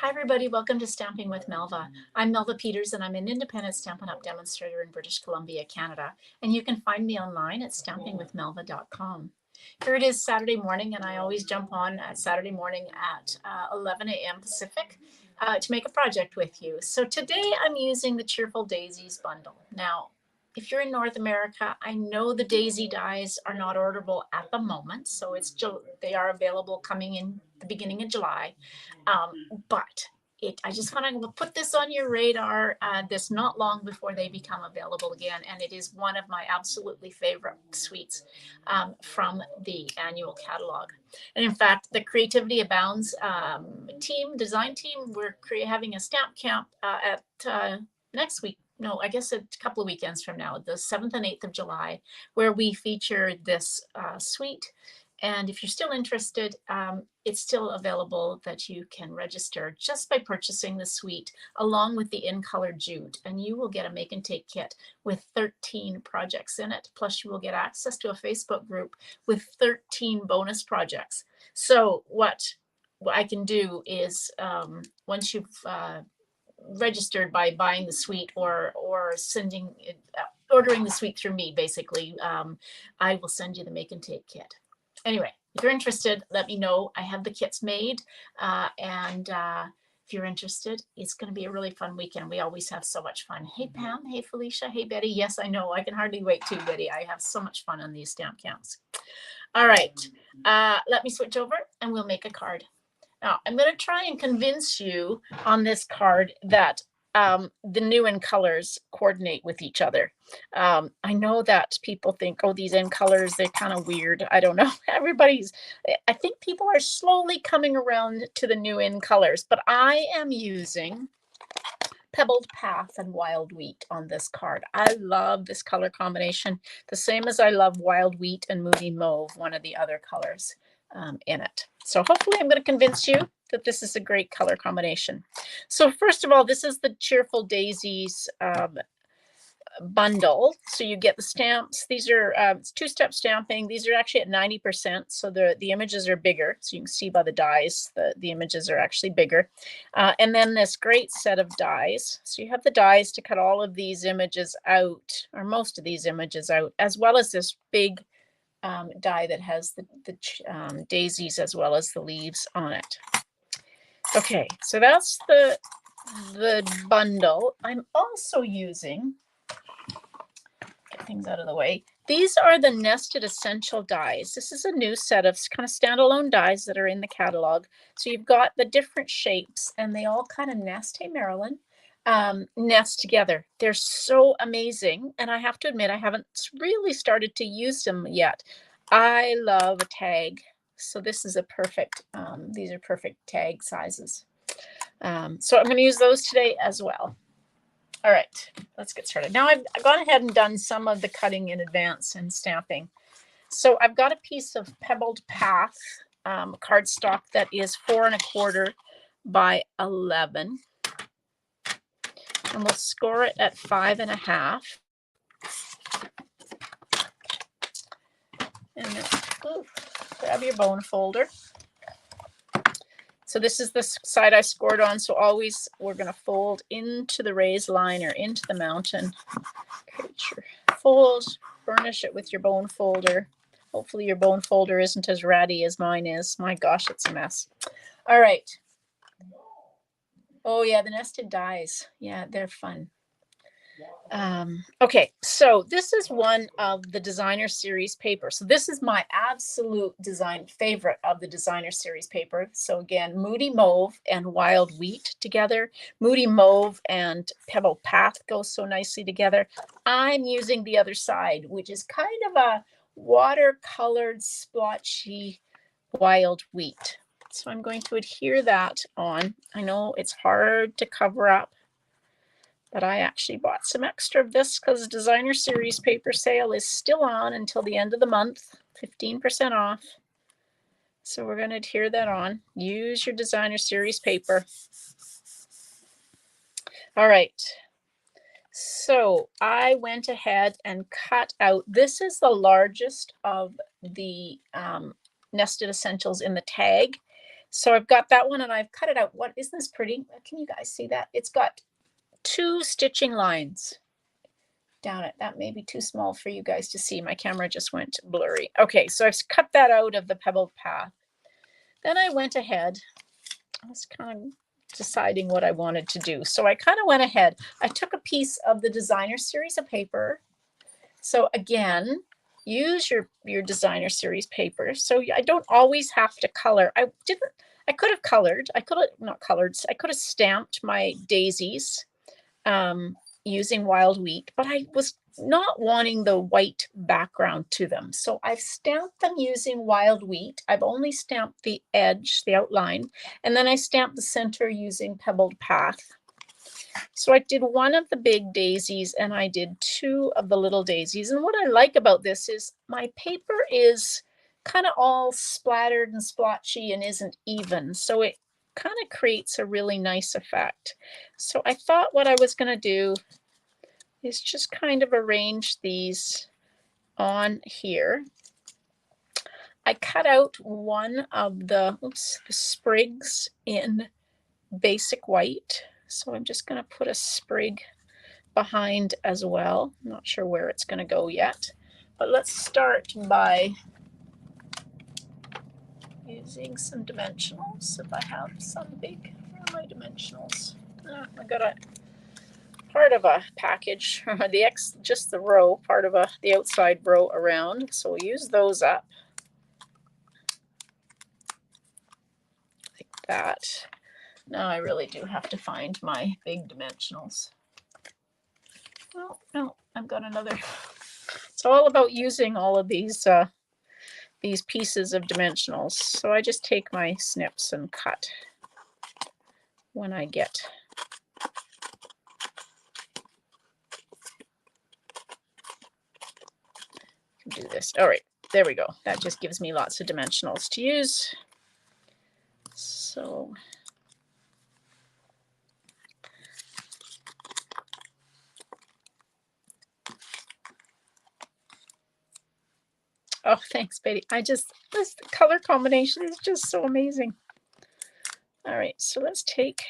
Hi everybody, welcome to Stamping with Melva. I'm Melva Peters and I'm an independent Stampin' Up! Demonstrator in British Columbia, Canada. And you can find me online at stampingwithmelva.com. Here it is Saturday morning and I always jump on Saturday morning at 11 a.m. Pacific to make a project with you. So today I'm using the Cheerful Daisies bundle. Now, if you're in North America, I know the daisy dies are not orderable at the moment, so they are available coming in the beginning of July. But I just want to put this on your radar this not long before they become available again. And it is one of my absolutely favorite suites from the annual catalog. And in fact, the Creativity Abounds design team, we're having a stamp camp at next week. No, I guess a couple of weekends from now, the 7th and 8th of July, where we feature this suite. And if you're still interested, it's still available that you can register just by purchasing the suite along with the in-color jute. And you will get a make and take kit with 13 projects in it. Plus you will get access to a Facebook group with 13 bonus projects. So what I can do is once you've registered by buying the suite or sending it, ordering the suite through me, basically, I will send you the make and take kit. Anyway, if you're interested, let me know. I have the kits made, and if you're interested, it's going to be a really fun weekend. We always have so much fun. Hey, Pam. Hey, Felicia. Hey, Betty. Yes, I know. I can hardly wait too, Betty. I have so much fun on these stamp camps. All right. Let me switch over, and we'll make a card. Now, I'm going to try and convince you on this card that the new in colors coordinate with each other. I know that people think, oh, these in colors, they're kind of weird. I don't know. I think people are slowly coming around to the new in colors, but I am using Pebbled Path and Wild Wheat on this card. I love this color combination, the same as I love Wild Wheat and Moody Mauve, one of the other colors in it. So hopefully I'm going to convince you that this is a great color combination. So first of all, this is the Cheerful Daisies bundle. So you get the stamps. These are two-step stamping. These are actually at 90%. So the images are bigger. So you can see by the dies, the images are actually bigger. And then this great set of dies. So you have the dies to cut all of these images out, or most of these images out, as well as this big die that has the daisies as well as the leaves on it. Okay, so that's the bundle. I'm also using, get things out of the way, these are the nested essential dies. This is a new set of kind of standalone dies that are in the catalog. So you've got the different shapes and they all kind of nest. Hey, Marilyn. Nest together. They're so amazing. And I have to admit, I haven't really started to use them yet. I love a tag. So this is a perfect, these are perfect tag sizes. So I'm going to use those today as well. All right, let's get started. Now I've gone ahead and done some of the cutting in advance and stamping. So I've got a piece of Pebbled Path cardstock that is 4 1/4 by 11. And we'll score it at 5 1/2. And then, grab your bone folder. So this is the side I scored on. So always we're going to fold into the raised line or into the mountain. Create your fold, burnish it with your bone folder. Hopefully your bone folder isn't as ratty as mine is. My gosh, it's a mess. All right. Oh yeah, the nested dies. Yeah, they're fun. Okay, so this is one of the designer series paper. So this is my absolute favorite of the designer series paper. So again, Moody Mauve and Wild Wheat together. Moody Mauve and Pebble Path go so nicely together. I'm using the other side, which is kind of a watercolored splotchy Wild Wheat. So I'm going to adhere that on. I know it's hard to cover up, but I actually bought some extra of this because the designer series paper sale is still on until the end of the month, 15% off. So we're going to adhere that on. Use your designer series paper. All right. So I went ahead and cut out, this is the largest of the nested essentials in the tag. So I've got that one and I've cut it out. What, isn't this pretty? Can you guys see that? It's got 2 stitching lines down it. That may be too small for you guys to see. My camera just went blurry. Okay, so I've cut that out of the pebbled path. Then I went ahead. I was kind of deciding what I wanted to do. So I kind of went ahead. I took a piece of the designer series of paper. So again, use your designer series paper. So I don't always have to color. I could have colored. I could have not colored. I could have stamped my daisies using wild wheat, but I was not wanting the white background to them. So I've stamped them using wild wheat. I've only stamped the edge, the outline, and then I stamped the center using pebbled path. So I did one of the big daisies and I did 2 of the little daisies. And what I like about this is my paper is kind of all splattered and splotchy and isn't even. So it kind of creates a really nice effect. So I thought what I was going to do is just kind of arrange these on here. I cut out one of the sprigs in basic white. So I'm just going to put a sprig behind as well. I'm not sure where it's going to go yet, but let's start by using some dimensionals. If I have some big, where are my dimensionals? I got a part of a package, just the row, part of the outside row around. So we'll use those up like that. Now I really do have to find my big dimensionals. Oh, no, I've got another. It's all about using all of these pieces of dimensionals. So I just take my snips and cut when I get do this. All right, there we go. That just gives me lots of dimensionals to use. So oh, thanks, Betty. This color combination is just so amazing. All right, so let's take,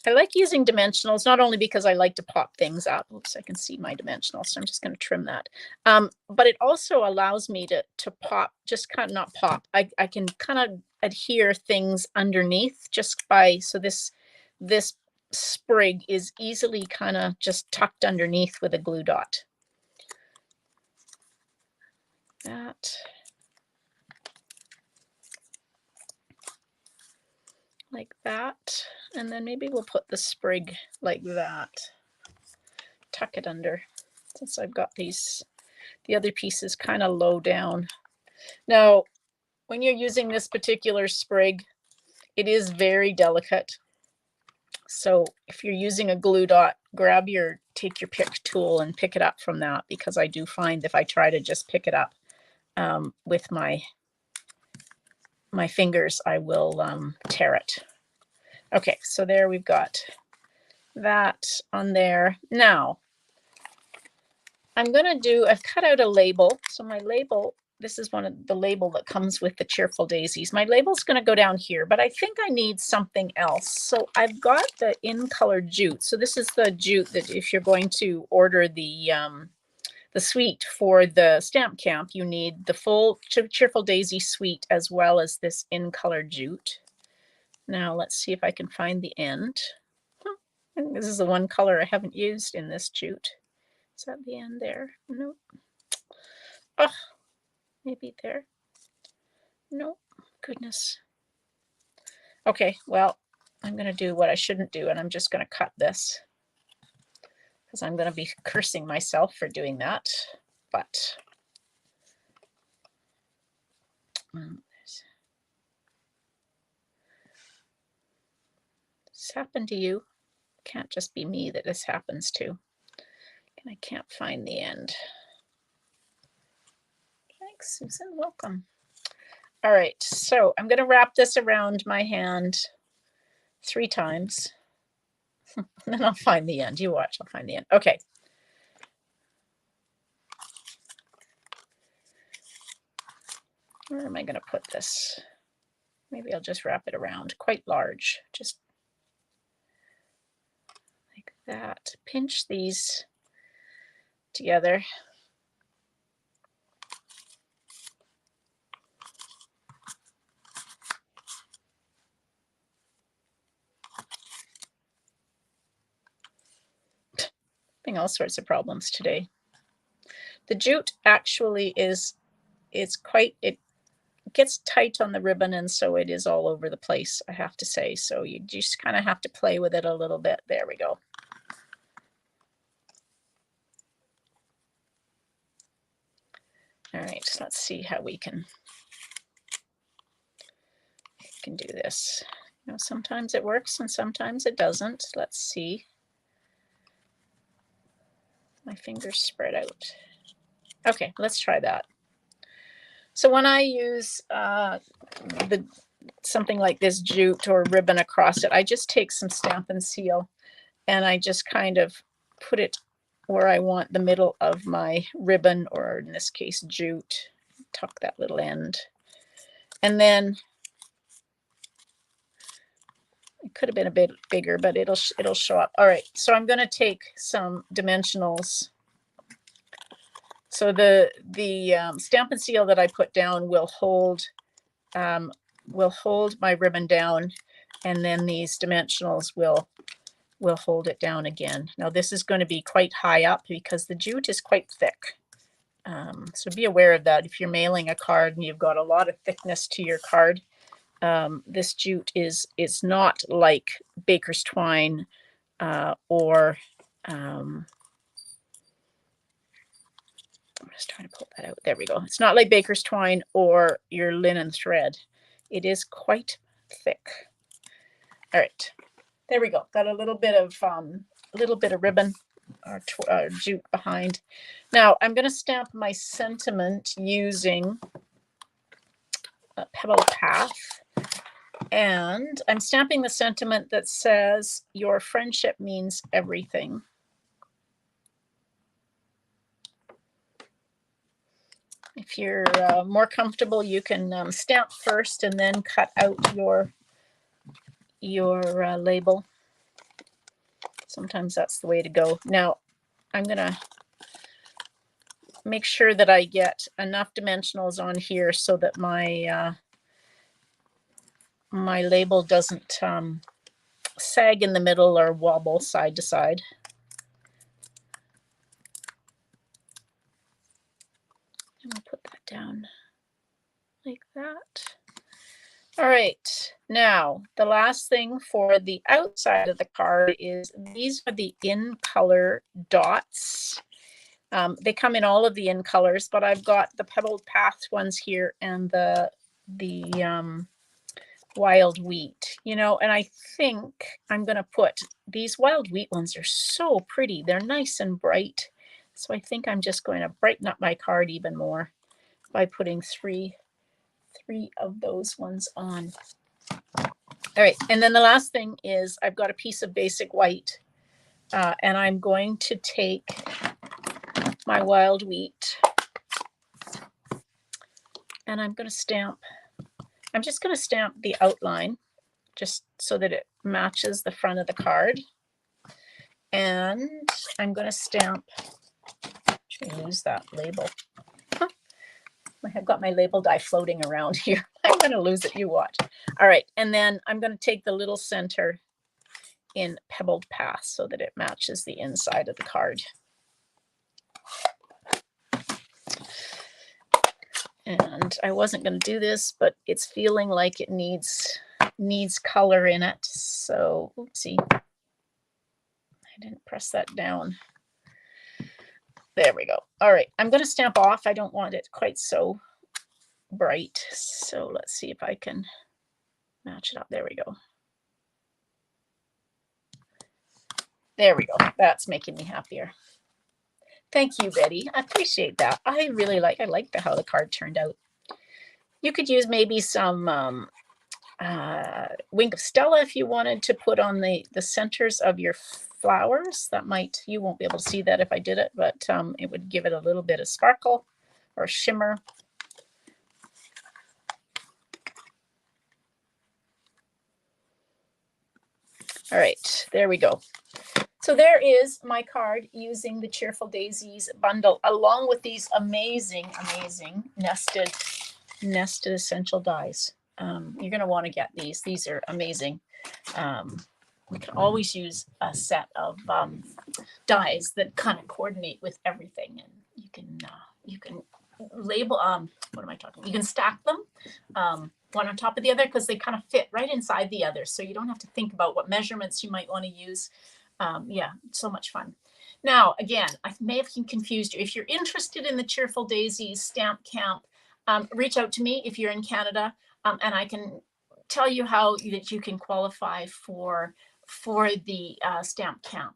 I like using dimensionals, not only because I like to pop things up. Oops, I can see my dimensionals, so I'm just going to trim that. But it also allows me to pop, just kind of not pop. I can kind of adhere things underneath just by, so this sprig is easily kind of just tucked underneath with a glue dot. That. Like that, and then maybe we'll put the sprig like that, tuck it under, since I've got the other pieces kind of low down. Now, when you're using this particular sprig, it is very delicate. So if you're using a glue dot, take your pick tool and pick it up from that, because I do find if I try to just pick it up with my fingers, I will tear it. Okay, so there we've got that on there. Now, I've cut out a label. So my label, this is one of the label that comes with the Cheerful Daisies. My label's going to go down here, but I think I need something else. So I've got the in color jute. So this is the jute that if you're going to order the suite for the stamp camp, you need the full Cheerful Daisy suite as well as this in color jute. Now let's see if I can find the end. This is the one color I haven't used in this jute. Is that the end there? Nope. Oh, maybe there. Nope. Goodness. Okay, well, I'm going to do what I shouldn't do, and I'm just going to cut this because I'm going to be cursing myself for doing that. But this happened to you. Can't just be me that this happens to. And I can't find the end. Thanks, Susan. Welcome. All right, so I'm going to wrap this around my hand 3 times. And then I'll find the end. You watch, I'll find the end. Okay. Where am I going to put this? maybe I'll just wrap it around, quite large, just like that. Pinch these together. Having all sorts of problems today. The jute actually is quite, it gets tight on the ribbon, and so it is all over the place, I have to say. So you just kind of have to play with it a little bit. There we go. All right, so let's see how we can do this. You know, sometimes it works and sometimes it doesn't. Let's see. My fingers spread out. Okay, let's try that. So when I use something like this jute or ribbon across it, I just take some Stampin' Seal and I just kind of put it where I want the middle of my ribbon, or in this case jute. Tuck that little end, and then it could have been a bit bigger, but it'll show up. All right, so I'm going to take some dimensionals. So the Stampin' Seal that I put down will hold my ribbon down, and then these dimensionals will hold it down again. Now this is going to be quite high up because the jute is quite thick. So be aware of that. If you're mailing a card and you've got a lot of thickness to your card, this jute is not like baker's twine or I'm just trying to pull that out. There we go. It's not like baker's twine or your linen thread. It is quite thick. All right, there we go. Got a little bit of ribbon or jute behind. Now I'm going to stamp my sentiment using a Pebble Path, and I'm stamping the sentiment that says your friendship means everything. If you're more comfortable, you can stamp first and then cut out your label. Sometimes that's the way to go. Now I'm going to make sure that I get enough dimensionals on here so that my my label doesn't sag in the middle or wobble side to side. And we'll put that down like that. All right, now the last thing for the outside of the card is these are the in color dots. They come in all of the in colors, but I've got the Pebbled Path ones here and the wild wheat, you know, and I think I'm going to put these wild wheat ones are so pretty. They're nice and bright. So I think I'm just going to brighten up my card even more by putting three of those ones on. All right, and then the last thing is I've got a piece of basic white, and I'm going to take my wild wheat and I'm going to stamp. I'm just going to stamp the outline just so that it matches the front of the card. And I'm going to stamp, should we lose that label? Huh. I've got my label die floating around here. I'm going to lose it, you watch. All right, and then I'm going to take the little center in Pebbled Path so that it matches the inside of the card. And I wasn't going to do this, but it's feeling like it needs color in it. So, oopsie, I didn't press that down. There we go. All right, I'm going to stamp off. I don't want it quite so bright. So let's see if I can match it up. There we go. There we go. That's making me happier. Thank you, Betty. I appreciate that. I like how the card turned out. You could use maybe some Wing of Stella if you wanted to put on the centers of your flowers. That might, you won't be able to see that if I did it, but it would give it a little bit of sparkle or shimmer. All right, there we go. So there is my card using the Cheerful Daisies bundle, along with these amazing nested essential dies. You're going to want to get these. These are amazing. We can always use a set of dies that kind of coordinate with everything, and you can label. What am I talking? You can stack them. One on top of the other because they kind of fit right inside the other, so you don't have to think about what measurements you might want to use. Yeah, so much fun. Now, again, I may have confused you. If you're interested in the Cheerful Daisies Stamp Camp, reach out to me if you're in Canada, and I can tell you how that you can qualify for the Stamp Camp.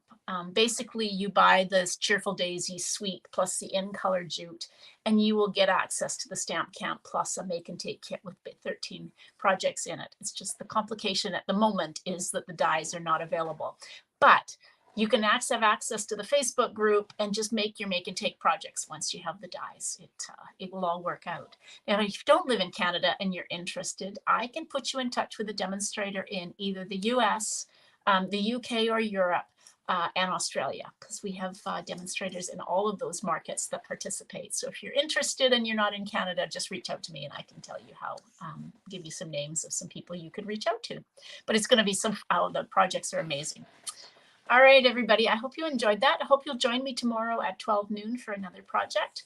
Basically, you buy this Cheerful Daisies suite plus the in color jute, and you will get access to the Stamp Camp plus a make and take kit with 13 projects in it. It's just the complication at the moment is that the dies are not available. But you can have access to the Facebook group and just make your make and take projects once you have the dies. It will all work out. Now, if you don't live in Canada and you're interested, I can put you in touch with a demonstrator in either the US, the UK, or Europe, and Australia, because we have demonstrators in all of those markets that participate. So if you're interested and you're not in Canada, just reach out to me and I can tell you how, give you some names of some people you could reach out to. But it's going to be the projects are amazing. All right, everybody, I hope you enjoyed that. I hope you'll join me tomorrow at 12 noon for another project.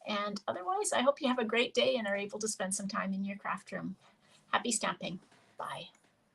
And otherwise, I hope you have a great day and are able to spend some time in your craft room. Happy stamping. Bye.